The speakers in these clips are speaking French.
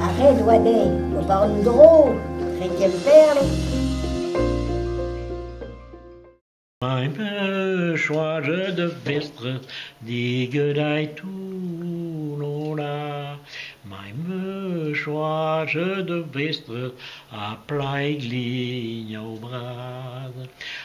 Arrête, Wadé, on parle drôle, cinquième perle. Mijn schwager de vestre, die gedij toenona. Mijn schwager de vestre, a pleigligno bras.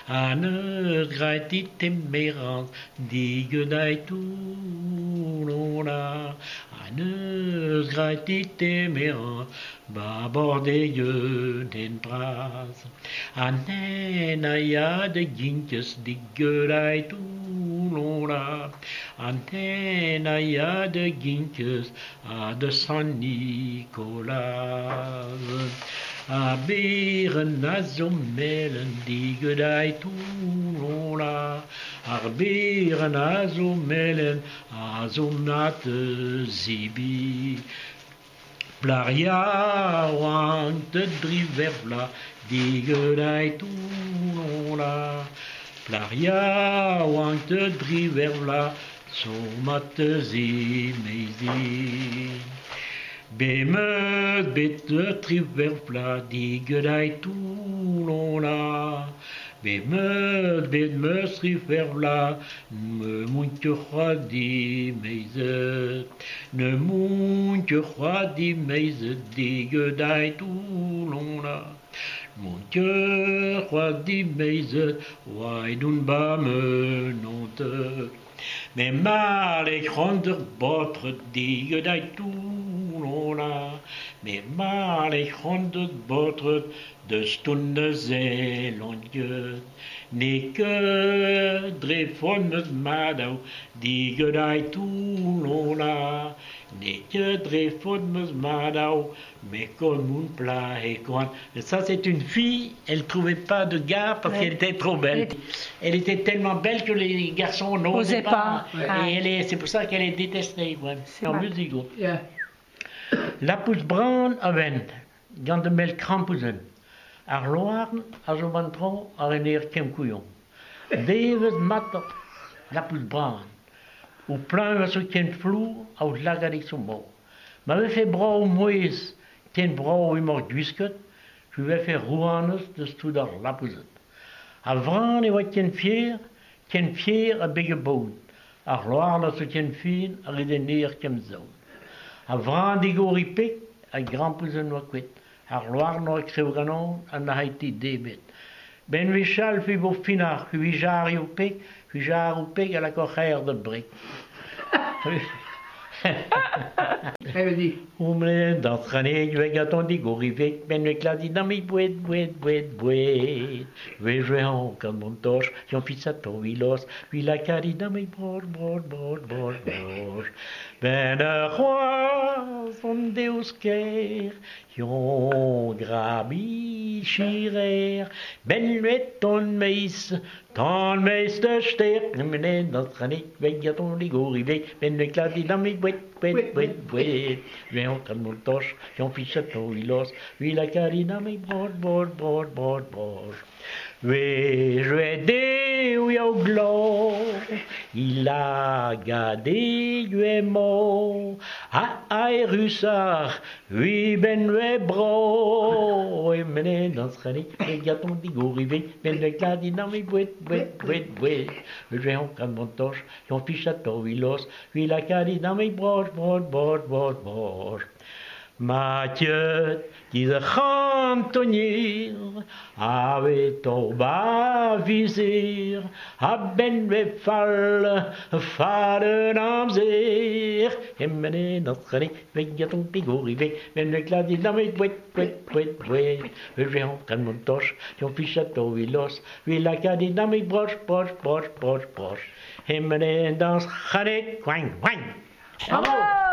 Aan het grijt die temerant, die gedij toenona. Aan het grijt die temerant, babordeye den bras. Aan ja de gintjes die gedij toenona. Antena ja de gintjes a de San Nicolaas. A beren a zo melen die gedij toenona. A beren a zo melen a zo natte zibi. Plaria wang de drivervla die gedij toenona. Plaria wang de drivervla so matte zi mezi. Bemet bet de drivervla die gedij toenona. Bemet bet me drivervla me moentje chwa die meze. Ne moentje chwa die meze die gedij toenona. Moentje chwa die meze wai doen ba me note. Mais mal ik honderd botre die gedij toenona. Mais mal ik honderd botre de stunde zeelondje. Neke drefon met madou die gedij toenona. Neke drefon met madou. Mais comme un plat et quoi. Ça c'est une fille, elle trouvait pas de gars parce qu'elle était trop belle. Elle était tellement belle que les garçons n'osaient pas. Et c'est pour ça qu'elle est détestée. Ouais. En musique. Yeah. La pousse brand avent, gant de mel krampuzen. Ar loarn, a zo bantro, a rener kem kouillon. Devet mat la pousse brand. Ou plein va so ken flou, a ou lagadik son bo. M'avait fait bras au moïse. Ken brau imor duisket, je vais faire rouanes de stoudar lapuzet. A vran e wat ken fier a bege boud. A gloar na so ken fin a redeneer kem zoud. A vran di gori pek a grampuzen wa kwet. A gloar no krevganon a na haiti debet. Ben vechal fi bo finar, fi jar o pek a la kocher de brek. Even die. Oemle, dat gaan ik weg uit on die gorivek, ben ik laat die dan mee buet. We jouent kan montosh, yon fils a tovilos, vi la cari dan mee bror. Ben a roi, son deus ker, yon grabi chirer, ben luet ton meis de ster, menen dat gaan ik weg uit on die gorivek, ben ik laat die dan mee buet. We jouent kan montosh, yon fils a tovilos, vi la cari dan mee bror. We jouet de ou yau glo, il a gade guemo, a russar, oui ben we bro, e menen dans chanik, e gaton di gorive, ben we kladi na mi buet. We jouent kan montosh, yon fils a tovilos, vi la cari dan mee bror. Mathieu, die de chantonier, avait au bas vizier, a ben we fallen am zeer. En menen dat chanik, we gaton di gorive, ben we kladi na mi buet. We jouent kan montosh, yon fils a tovilos, vi la cari na mi bror. En menen dans chanik, wang. Bravo!